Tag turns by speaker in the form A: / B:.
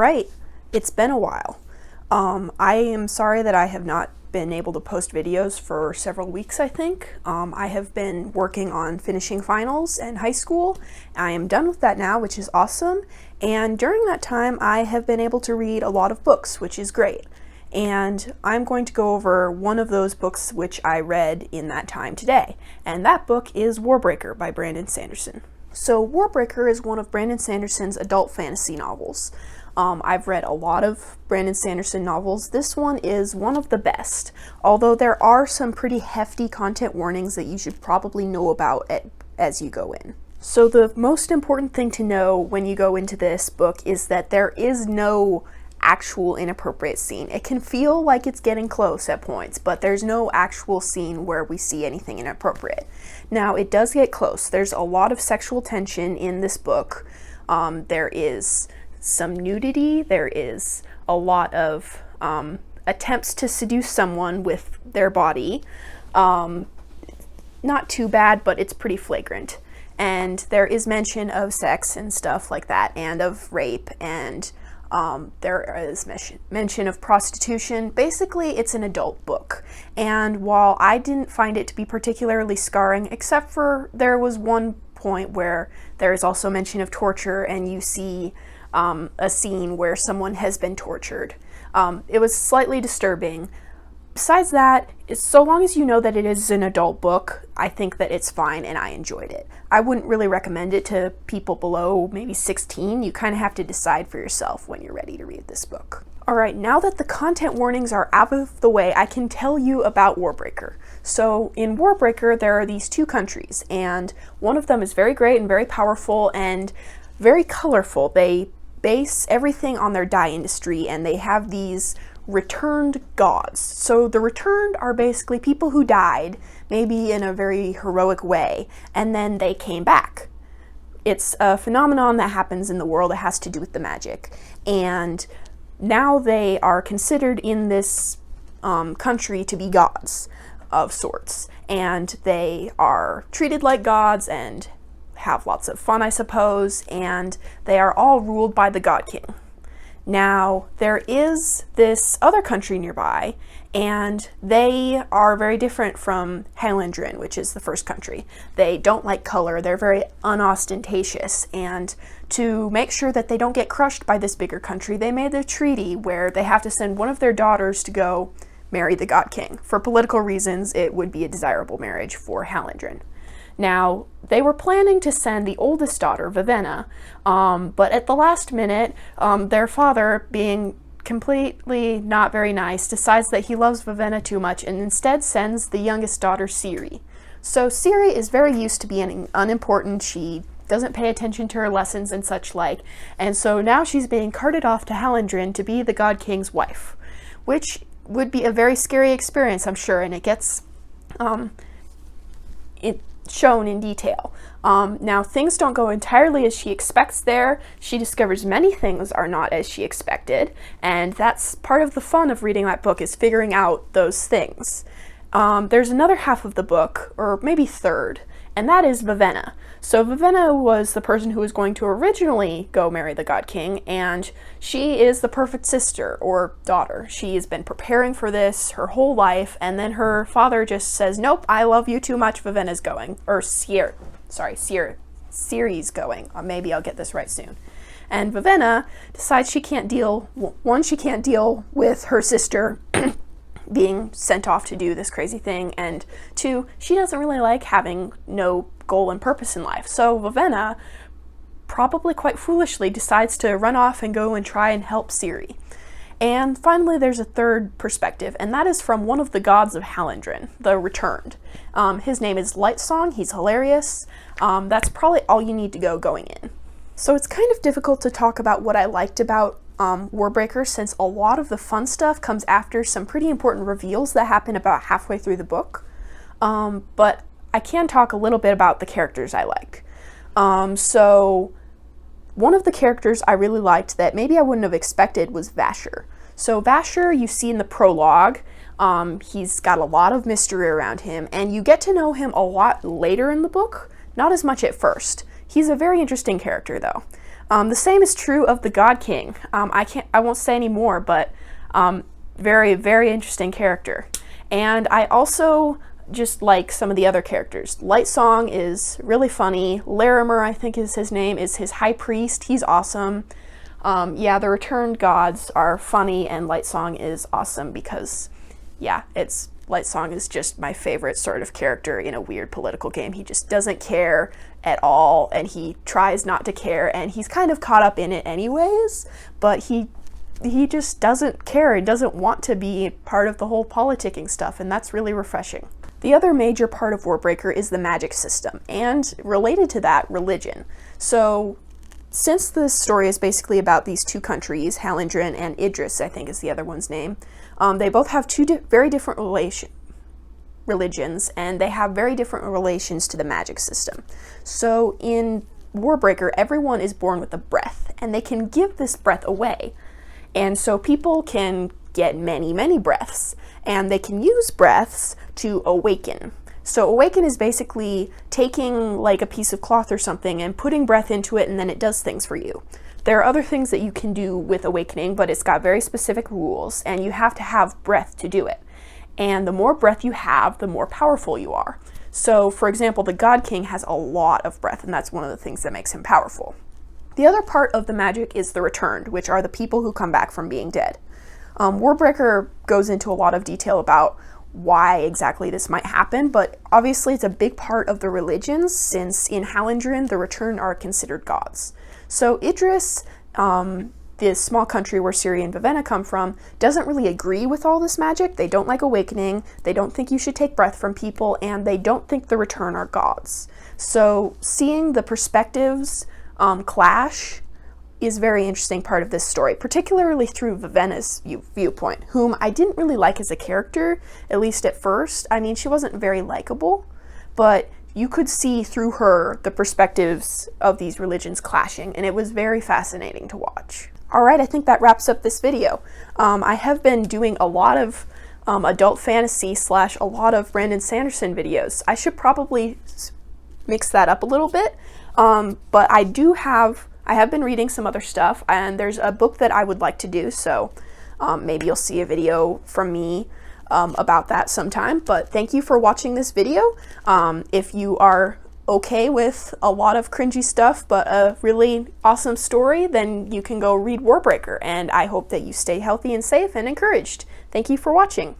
A: right, it's been a while. I am sorry that I have not been able to post videos for several weeks, I think. I have been working on finishing finals in high school. I am done with that now, which is awesome. And during that time, I have been able to read a lot of books, which is great. And I'm going to go over one of those books which I read in that time today. And that book is Warbreaker by Brandon Sanderson. So Warbreaker is one of Brandon Sanderson's adult fantasy novels. I've read a lot of Brandon Sanderson novels. This one is one of the best, although there are some pretty hefty content warnings that you should probably know about as you go in. So the most important thing to know when you go into this book is that there is no actual inappropriate scene. It can feel like it's getting close at points, but there's no actual scene where we see anything inappropriate. Now, it does get close. There's a lot of sexual tension in this book. There is some nudity. There is a lot of attempts to seduce someone with their body. Not too bad, but it's pretty flagrant. And there is mention of sex and stuff like that, and of rape, and there is mention of prostitution. Basically, it's an adult book. And while I didn't find it to be particularly scarring, except for there was one point where there is also mention of torture, and you see a scene where someone has been tortured. It was slightly disturbing. Besides that, so long as you know that it is an adult book, I think that it's fine and I enjoyed it. I wouldn't really recommend it to people below maybe 16. You kind of have to decide for yourself when you're ready to read this book. Alright, now that the content warnings are out of the way, I can tell you about Warbreaker. So in Warbreaker, there are these two countries, and one of them is very great and very powerful and very colorful. They base everything on their dye industry, and they have these returned gods. So the returned are basically people who died, maybe in a very heroic way, and then they came back. It's a phenomenon that happens in the world. It has to do with the magic. And now they are considered in this country to be gods of sorts. And they are treated like gods and have lots of fun, I suppose, and they are all ruled by the God King. Now, there is this other country nearby, and they are very different from Helendrin, which is the first country. They don't like color, they're very unostentatious, and to make sure that they don't get crushed by this bigger country, they made a treaty where they have to send one of their daughters to go marry the God King. For political reasons, it would be a desirable marriage for Helendrin. Now, they were planning to send the oldest daughter, Vivenna, but at the last minute, their father, being completely not very nice, decides that he loves Vivenna too much and instead sends the youngest daughter, Ciri. So Ciri is very used to being unimportant. She doesn't pay attention to her lessons and such like, and so now she's being carted off to Helendrin to be the God King's wife, which would be a very scary experience, I'm sure, and it gets shown in detail. Now, things don't go entirely as she expects there. She discovers many things are not as she expected, and that's part of the fun of reading that book, is figuring out those things. There's another half of the book, or maybe third, and that is Vivenna. So Vivenna was the person who was going to originally go marry the God King, and she is the perfect sister or daughter. She has been preparing for this her whole life, and then her father just says, nope, I love you too much, Vivenna's going. Or Ciri's going. Maybe I'll get this right soon. And Vivenna decides she can't deal with her sister being sent off to do this crazy thing, and two, she doesn't really like having no goal and purpose in life. So Vivenna, probably quite foolishly, decides to run off and go and try and help Ciri. And finally, there's a third perspective, and that is from one of the gods of Helendrin, the Returned. His name is Lightsong. He's hilarious. That's probably all you need to go going in. So it's kind of difficult to talk about what I liked about Warbreaker, since a lot of the fun stuff comes after some pretty important reveals that happen about halfway through the book. But I can talk a little bit about the characters I like. So one of the characters I really liked that maybe I wouldn't have expected was Vasher. So Vasher, you see in the prologue, he's got a lot of mystery around him, and you get to know him a lot later in the book, not as much at first. He's a very interesting character, though. The same is true of the God King. I won't say any more, but very, very interesting character. And I also just like some of the other characters. Lightsong is really funny. Larimer, I think is his name, is his high priest. He's awesome. Yeah, the returned gods are funny, and Lightsong is awesome because, yeah, Lightsong is just my favorite sort of character in a weird political game. He just doesn't care at all, and he tries not to care, and he's kind of caught up in it anyways, but he just doesn't care. He doesn't want to be part of the whole politicking stuff, and that's really refreshing. The other major part of Warbreaker is the magic system, and related to that, religion. So since the story is basically about these two countries, Halindren and Idris, I think is the other one's name, they both have very different religions, and they have very different relations to the magic system. So in Warbreaker, everyone is born with a breath, and they can give this breath away. And so people can get many, many breaths, and they can use breaths to awaken. So awaken is basically taking like a piece of cloth or something and putting breath into it, and then it does things for you. There are other things that you can do with awakening, but it's got very specific rules, and you have to have breath to do it. And the more breath you have, the more powerful you are. So for example, the God King has a lot of breath, and that's one of the things that makes him powerful. The other part of the magic is the returned, which are the people who come back from being dead. Warbreaker goes into a lot of detail about why exactly this might happen, but obviously it's a big part of the religions, since in Halindren the returned are considered gods. So Idris, this small country where Ciri and Vivenna come from, doesn't really agree with all this magic. They don't like awakening, they don't think you should take breath from people, and they don't think the return are gods. So seeing the perspectives clash is a very interesting part of this story, particularly through Vivenna's viewpoint, whom I didn't really like as a character, at least at first. I mean, she wasn't very likable, but you could see through her the perspectives of these religions clashing, and it was very fascinating to watch. Alright, I think that wraps up this video. I have been doing a lot of adult fantasy / a lot of Brandon Sanderson videos. I should probably mix that up a little bit, but I have been reading some other stuff, and there's a book that I would like to do, so maybe you'll see a video from me about that sometime. But thank you for watching this video. If you are okay with a lot of cringy stuff but a really awesome story, then you can go read Warbreaker, and I hope that you stay healthy and safe and encouraged. Thank you for watching.